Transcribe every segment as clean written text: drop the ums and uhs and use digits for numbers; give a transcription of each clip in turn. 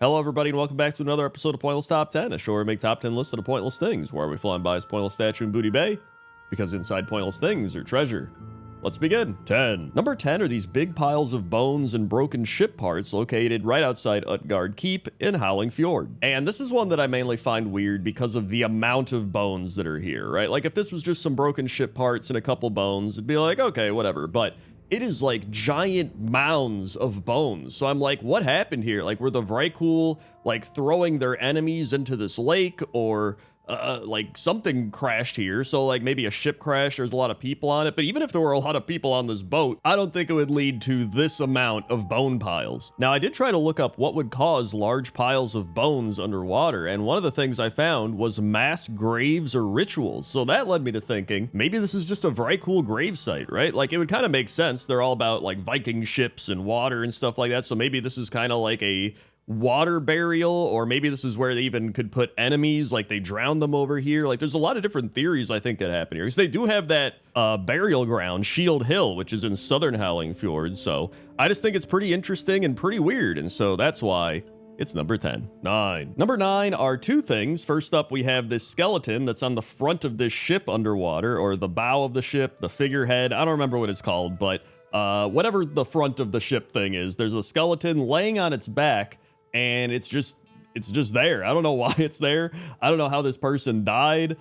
Hello, everybody, and welcome back to another episode of Pointless Top 10, a show where we make top 10 lists of pointless things, where we flying by as pointless statue in Booty Bay, because inside pointless things are treasure. Let's begin. 10. Number 10 are these big piles of bones and broken ship parts located right outside Utgard Keep in Howling Fjord. And this is one that I mainly find weird because of the amount of bones that are here, right? Like, if this was just some broken ship parts and a couple bones, it'd be like, okay, whatever, but it is like giant mounds of bones. So I'm like, what happened here? Like, were the Vrykul like throwing their enemies into this lake, or like something crashed here? So like maybe a ship crash, there's a lot of people on it. But even if there were a lot of people on this boat, I don't think it would lead to this amount of bone piles. Now, I did try to look up what would cause large piles of bones underwater, and one of the things I found was mass graves or rituals. So that led me to thinking maybe this is just a Vrykul grave site, right? Like, it would kind of make sense. They're all about like Viking ships and water and stuff like that. So maybe this is kind of like a water burial, or maybe this is where they even could put enemies, like they drowned them over here. Like, there's a lot of different theories I think that happen here, because they do have that burial ground, Shield Hill, which is in southern Howling Fjord. So I just think it's pretty interesting and pretty weird, and so that's why it's number 10. 9. Number 9 are two things. First up, we have this skeleton that's on the front of this ship underwater, or the bow of the ship, the figurehead. I don't remember what it's called, but whatever the front of the ship thing is, there's a skeleton laying on its back, and it's just there. I don't know why it's there. I don't know how this person died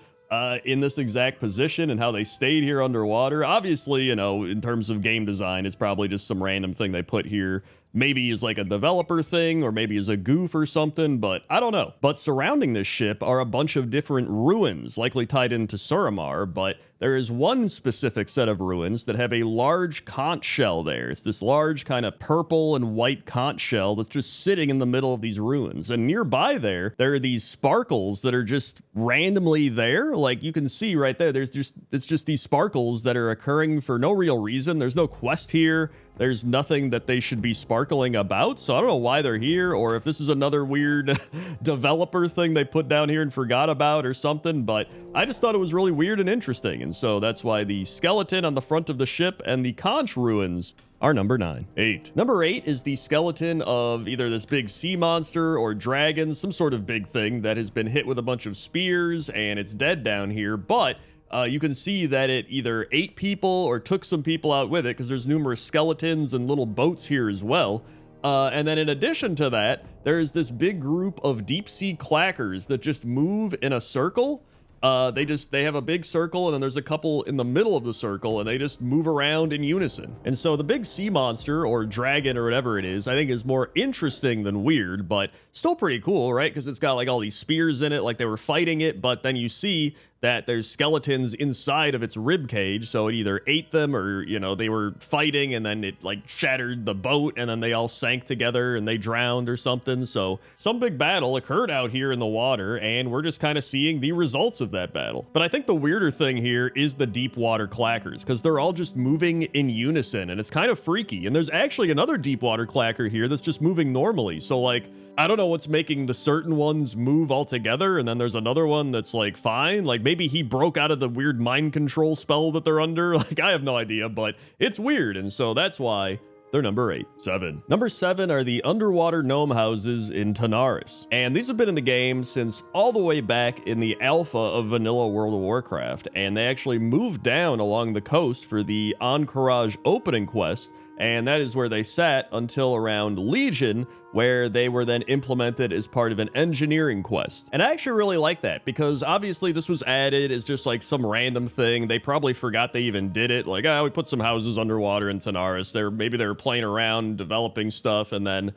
in this exact position and how they stayed here underwater. Obviously, you know, in terms of game design, it's probably just some random thing they put here. Maybe is like a developer thing, or maybe is a goof or something, but I don't know. But surrounding this ship are a bunch of different ruins, likely tied into Suramar, but there is one specific set of ruins that have a large conch shell there. It's this large kind of purple and white conch shell that's just sitting in the middle of these ruins. And nearby there are these sparkles that are just randomly there. Like, you can see right there, it's just these sparkles that are occurring for no real reason. There's no quest here. There's nothing that they should be sparkling about, so I don't know why they're here, or if this is another weird developer thing they put down here and forgot about or something, but I just thought it was really weird and interesting, and so that's why the skeleton on the front of the ship and the conch ruins are number 9. 8. Number 8 is the skeleton of either this big sea monster or dragon, some sort of big thing that has been hit with a bunch of spears, and it's dead down here, but you can see that it either ate people or took some people out with it, because there's numerous skeletons and little boats here as well. And then in addition to that, there's this big group of deep sea clackers that just move in a circle. They have a big circle, and then there's a couple in the middle of the circle, and they just move around in unison. And so the big sea monster or dragon or whatever it is, I think is more interesting than weird, but still pretty cool, right? Because it's got like all these spears in it, like they were fighting it, but then you see that there's skeletons inside of its rib cage, so it either ate them, or, you know, they were fighting and then it like shattered the boat, and then they all sank together and they drowned or something. So some big battle occurred out here in the water, and we're just kind of seeing the results of that battle. But I think the weirder thing here is the deep water clackers, because they're all just moving in unison, and it's kind of freaky. And there's actually another deep water clacker here that's just moving normally. So like, I don't know what's making the certain ones move all together, and then there's another one that's like fine. Like, maybe he broke out of the weird mind control spell that they're under. Like, I have no idea, but it's weird, and so that's why they're number 8. 7. Number 7 are the underwater gnome houses in Tanaris. And these have been in the game since all the way back in the alpha of vanilla World of Warcraft, and they actually moved down along the coast for the Encourage opening quest, and that is where they sat until around Legion, where they were then implemented as part of an engineering quest. And I actually really like that, because obviously this was added as just like some random thing. They probably forgot they even did it. Like, we put some houses underwater in Tanaris. Maybe they were playing around, developing stuff, and then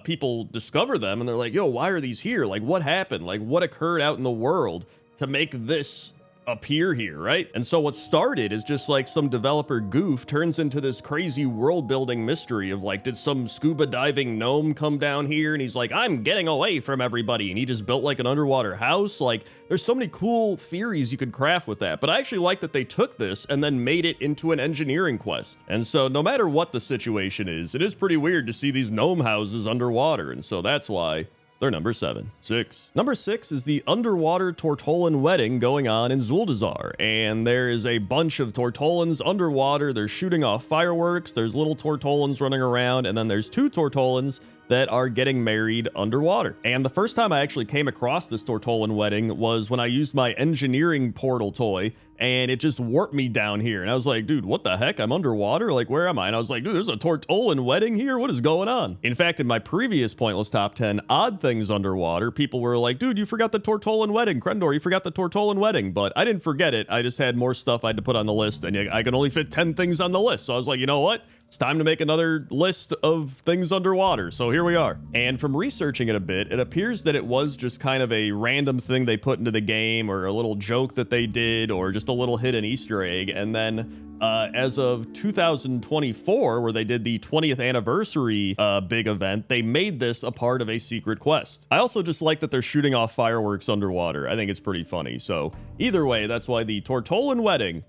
people discover them, and they're like, yo, why are these here? Like, what happened? Like, what occurred out in the world to make this appear here, right? And so what started is just like some developer goof turns into this crazy world building mystery of like, did some scuba diving gnome come down here and he's like, I'm getting away from everybody, and he just built like an underwater house? Like, there's so many cool theories you could craft with that. But I actually like that they took this and then made it into an engineering quest. And so no matter what the situation is, it is pretty weird to see these gnome houses underwater, and so that's why they're number 7. 6. Number 6 is the underwater Tortolan wedding going on in Zuldazar, and there is a bunch of Tortolans underwater. They're shooting off fireworks. There's little Tortolans running around, and then there's 2 Tortolans that are getting married underwater. And the first time I actually came across this Tortollan wedding was when I used my engineering portal toy, and it just warped me down here. And I was like, dude, what the heck? I'm underwater? Like, where am I? And I was like, dude, there's a Tortollan wedding here? What is going on? In fact, in my previous Pointless Top 10 odd things underwater, people were like, dude, you forgot the Tortollan wedding. Crendor, you forgot the Tortollan wedding. But I didn't forget it. I just had more stuff I had to put on the list, and I could only fit 10 things on the list. So I was like, you know what? It's time to make another list of things underwater. So here we are. And from researching it a bit, it appears that it was just kind of a random thing they put into the game, or a little joke that they did, or just a little hidden Easter egg. And then as of 2024, where they did the 20th anniversary big event, they made this a part of a secret quest. I also just like that they're shooting off fireworks underwater. I think it's pretty funny. So either way, that's why the Tortollan wedding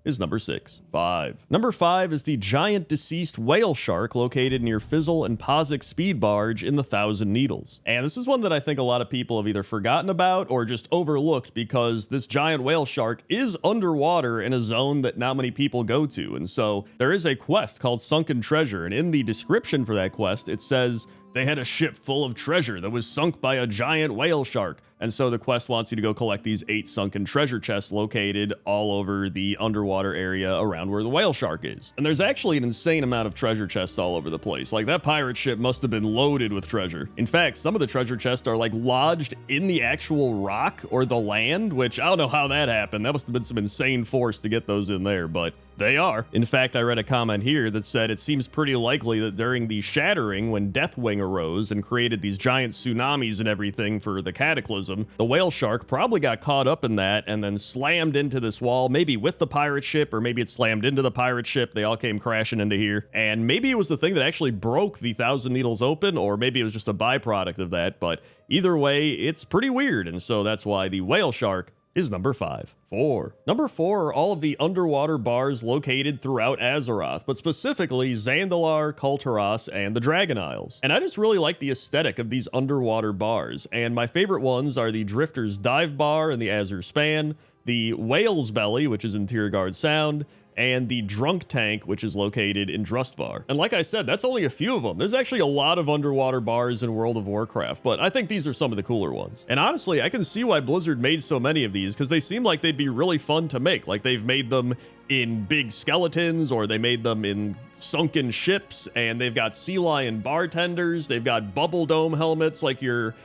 is number 6. 5. Number 5 is the giant deceased whale shark located near Fizzle and Pozic speed barge in the Thousand Needles. And this is one that I think a lot of people have either forgotten about or just overlooked, because this giant whale shark is underwater in a zone that not many people go to. And so there is a quest called Sunken Treasure, and in the description for that quest, it says they had a ship full of treasure that was sunk by a giant whale shark. And so the quest wants you to go collect these 8 sunken treasure chests located all over the underwater area around where the whale shark is. And there's actually an insane amount of treasure chests all over the place. Like, that pirate ship must have been loaded with treasure. In fact, some of the treasure chests are like lodged in the actual rock or the land, which I don't know how that happened. That must have been some insane force to get those in there, but they are. In fact, I read a comment here that said it seems pretty likely that during the shattering, when Deathwing arose and created these giant tsunamis and everything for the cataclysm, the whale shark probably got caught up in that and then slammed into this wall, maybe with the pirate ship, or maybe it slammed into the pirate ship. They all came crashing into here. And maybe it was the thing that actually broke the Thousand Needles open, or maybe it was just a byproduct of that. But either way, it's pretty weird. And so that's why the whale shark is number 5. 4. Number 4 are all of the underwater bars located throughout Azeroth, but specifically Zandalar, Kulturas, and the Dragon Isles. And I just really like the aesthetic of these underwater bars, and my favorite ones are the Drifter's Dive Bar in the Azure Span, the Whale's Belly, which is in Tiergard Sound, and the Drunk Tank, which is located in Drustvar. And like I said, that's only a few of them. There's actually a lot of underwater bars in World of Warcraft, but I think these are some of the cooler ones. And honestly, I can see why Blizzard made so many of these, because they seem like they'd be really fun to make. Like, they've made them in big skeletons, or they made them in sunken ships, and they've got sea lion bartenders, they've got bubble dome helmets like your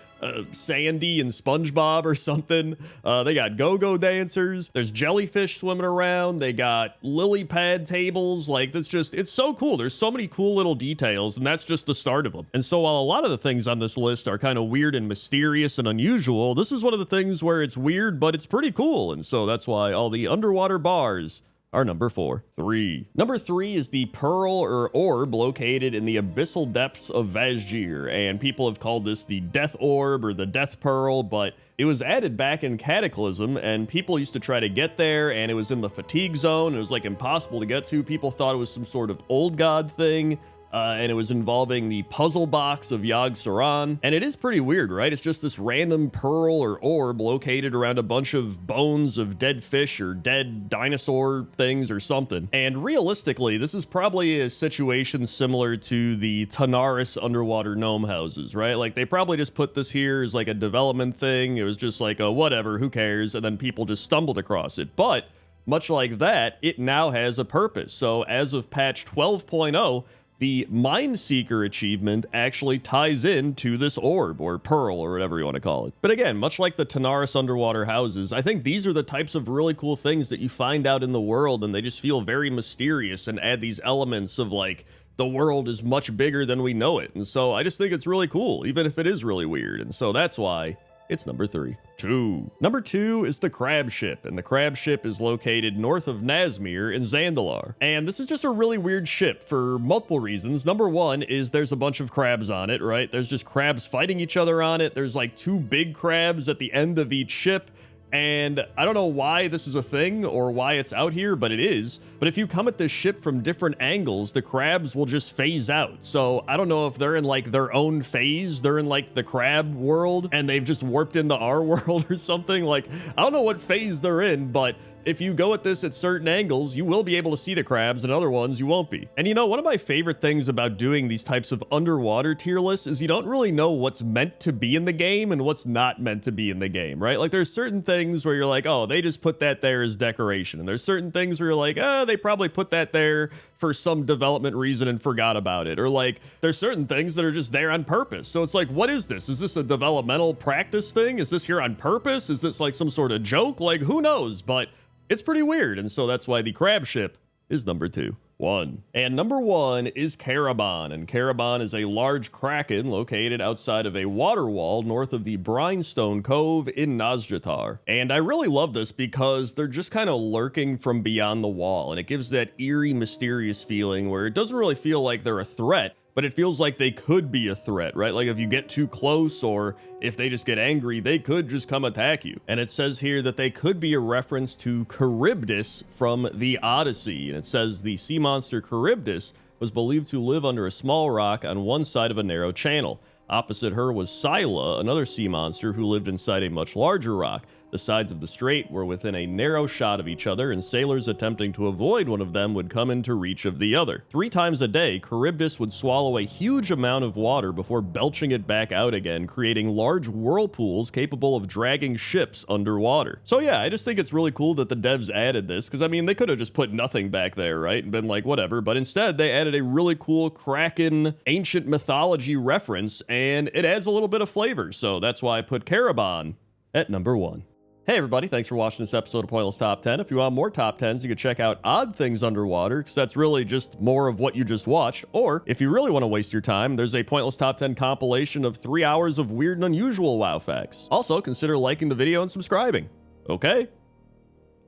Sandy and SpongeBob or something. They got go-go dancers. There's jellyfish swimming around. They got lily pad tables. Like, it's so cool. There's so many cool little details, and that's just the start of them. And so while a lot of the things on this list are kind of weird and mysterious and unusual, this is one of the things where it's weird, but it's pretty cool. And so that's why all the underwater bars are number 4. 3. Number 3 is the pearl or orb located in the abyssal depths of Vazjir, and people have called this the Death Orb or the Death Pearl, but it was added back in Cataclysm, and people used to try to get there, and it was in the fatigue zone. It was like impossible to get to. People thought it was some sort of old god thing. And it was involving the puzzle box of Yogg Saron. And it is pretty weird, right? It's just this random pearl or orb located around a bunch of bones of dead fish or dead dinosaur things or something. And realistically, this is probably a situation similar to the Tanaris underwater gnome houses, right? Like, they probably just put this here as like a development thing. It was just like, oh, whatever, who cares? And then people just stumbled across it. But much like that, it now has a purpose. So as of patch 12.0, the Mindseeker achievement actually ties into this orb, or pearl, or whatever you want to call it. But again, much like the Tanaris underwater houses, I think these are the types of really cool things that you find out in the world, and they just feel very mysterious and add these elements of, like, the world is much bigger than we know it. And so I just think it's really cool, even if it is really weird. And so that's why it's number 3. 2. Number 2 is the Crab Ship, and the Crab Ship is located north of Nazmir in Zandalar. And this is just a really weird ship for multiple reasons. Number 1 is there's a bunch of crabs on it, right? There's just crabs fighting each other on it. There's like 2 big crabs at the end of each ship. And I don't know why this is a thing or why it's out here, but it is. But if you come at this ship from different angles, the crabs will just phase out. So I don't know if they're in like their own phase. They're in like the crab world and they've just warped into our world or something. Like, I don't know what phase they're in, but if you go at this at certain angles, you will be able to see the crabs, and other ones you won't be. And you know, one of my favorite things about doing these types of underwater tier lists is you don't really know what's meant to be in the game and what's not meant to be in the game, right? Like there's certain things where you're like, oh, they just put that there as decoration. And there's certain things where you're like, oh, they probably put that there for some development reason and forgot about it. Or like there's certain things that are just there on purpose. So it's like, what is this? Is this a developmental practice thing? Is this here on purpose? Is this like some sort of joke? Like who knows? But it's pretty weird. And so that's why the crab ship is number 2. And number 1 is Caraban, and Caraban is a large kraken located outside of a water wall north of the Brinestone Cove in Nazjatar. And I really love this because they're just kind of lurking from beyond the wall, and it gives that eerie, mysterious feeling where it doesn't really feel like they're a threat, but it feels like they could be a threat, right? Like if you get too close or if they just get angry, they could just come attack you. And it says here that they could be a reference to Charybdis from the Odyssey. And it says the sea monster Charybdis was believed to live under a small rock on one side of a narrow channel. Opposite her was Scylla, another sea monster who lived inside a much larger rock. The sides of the strait were within a narrow shot of each other, and sailors attempting to avoid one of them would come into reach of the other. 3 times a day, Charybdis would swallow a huge amount of water before belching it back out again, creating large whirlpools capable of dragging ships underwater. So yeah, I just think it's really cool that the devs added this, because I mean, they could have just put nothing back there, right? And been like, whatever, but instead they added a really cool Kraken ancient mythology reference, and it adds a little bit of flavor. So that's why I put Caraban at number 1. Hey everybody, thanks for watching this episode of Pointless Top 10. If you want more Top 10s, you can check out Odd Things Underwater, because that's really just more of what you just watched. Or, if you really want to waste your time, there's a Pointless Top 10 compilation of 3 hours of weird and unusual WoW facts. Also, consider liking the video and subscribing. Okay?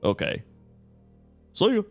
Okay. See you.